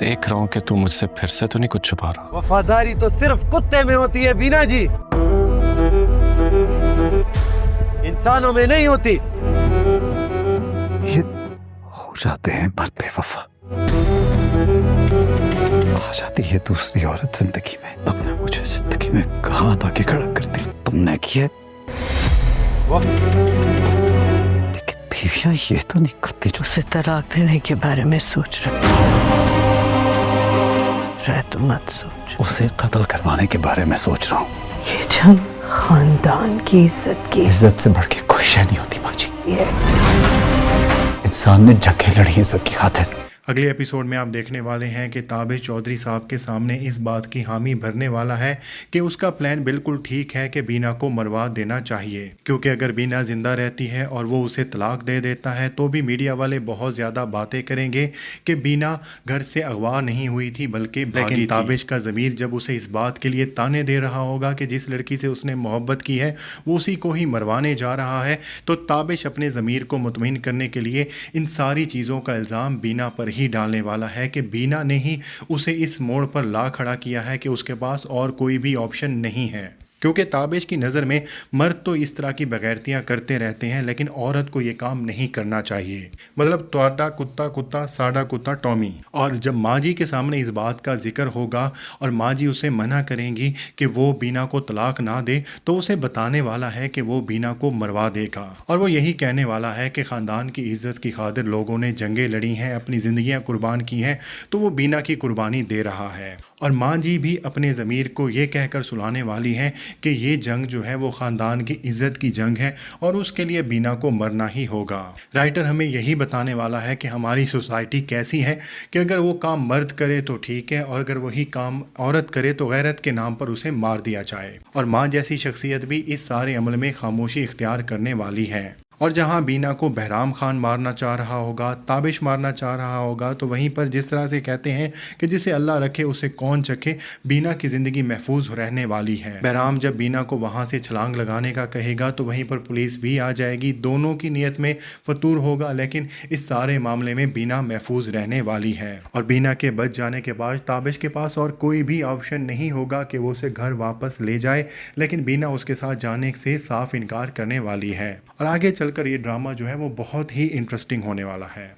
देख रहा हूँ कि तू मुझसे फिर से तो नहीं कुछ छुपा रहा। वफादारी तो सिर्फ कुत्ते में होती है बीना जी, इंसानों में नहीं होती। ये हो जाते हैं मर्द बेवफा, आ जाती है दूसरी औरत जिंदगी में। तुमने मुझे जिंदगी में कहाँ लाके खड़ा कर दिया, तुमने किया। लेकिन बीवियां ये तो नहीं करती जो उसे तलाक देने के बारे में सोच रहे तो मत सोच। उसे कत्ल करवाने के बारे में सोच रहा हूँ। ये जंग खानदान की इज्जत की इज्जत से बढ़ के कोई शय नहीं होती माँ जी। इंसान ने जंगें लड़ी इज्जत की खातिर। अगले एपिसोड में आप देखने वाले हैं कि ताबिश चौधरी साहब के सामने इस बात की हामी भरने वाला है कि उसका प्लान बिल्कुल ठीक है कि बीना को मरवा देना चाहिए, क्योंकि अगर बीना ज़िंदा रहती है और वो उसे तलाक दे देता है तो भी मीडिया वाले बहुत ज़्यादा बातें करेंगे कि बीना घर से अगवा नहीं हुई थी बल्कि भागी थी। ताबिश का ज़मीर जब उसे इस बात के लिए ताने दे रहा होगा कि जिस लड़की से उसने मोहब्बत की है वो उसी को ही मरवाने जा रहा है, तो ताबिश अपने ज़मीर को मुतमईन करने के लिए इन सारी चीज़ों का इल्ज़ाम बीना पर ही डालने वाला है कि बीना ने ही उसे इस मोड़ पर ला खड़ा किया है कि उसके पास और कोई भी ऑप्शन नहीं है। क्योंकि ताबिश की नज़र में मर्द तो इस तरह की बगैरतियाँ करते रहते हैं, लेकिन औरत को ये काम नहीं करना चाहिए। मतलब तोड़ा कुत्ता कुत्ता साड़ा कुत्ता टॉमी। और जब माँ जी के सामने इस बात का जिक्र होगा और माँ जी उसे मना करेंगी कि वो बीना को तलाक ना दे, तो उसे बताने वाला है कि वो बीना को मरवा देगा। और वो यही कहने वाला है कि ख़ानदान की इज़्ज़त की खातिर लोगों ने जंगें लड़ी हैं, अपनी ज़िंदगियाँ कुर्बान की हैं, तो वो बीना की कुर्बानी दे रहा है। और माँ जी भी अपने ज़मीर को ये कहकर सुलाने वाली हैं कि ये जंग जो है वो ख़ानदान की इज़्ज़त की जंग है और उसके लिए बीना को मरना ही होगा। राइटर हमें यही बताने वाला है कि हमारी सोसाइटी कैसी है कि अगर वो काम मर्द करे तो ठीक है, और अगर वही काम औरत करे तो गैरत के नाम पर उसे मार दिया जाए। और माँ जैसी शख्सियत भी इस सारे अमल में खामोशी इख्तियार करने वाली है। और जहां बीना को बहराम खान मारना चाह रहा होगा, ताबिश मारना चाह रहा होगा, तो वहीं पर जिस तरह से कहते हैं कि जिसे अल्लाह रखे उसे कौन चखे, बीना की ज़िंदगी महफूज रहने वाली है। बहराम जब बीना को वहां से छलांग लगाने का कहेगा तो वहीं पर पुलिस भी आ जाएगी। दोनों की नीयत में फतूर होगा, लेकिन इस सारे मामले में बीना महफूज रहने वाली है। और बीना के बच जाने के बाद ताबिश के पास और कोई भी ऑप्शन नहीं होगा कि वो उसे घर वापस ले जाए, लेकिन बीना उसके साथ जाने से साफ इनकार करने वाली है। और आगे चलकर ये ड्रामा जो है वो बहुत ही इंटरेस्टिंग होने वाला है।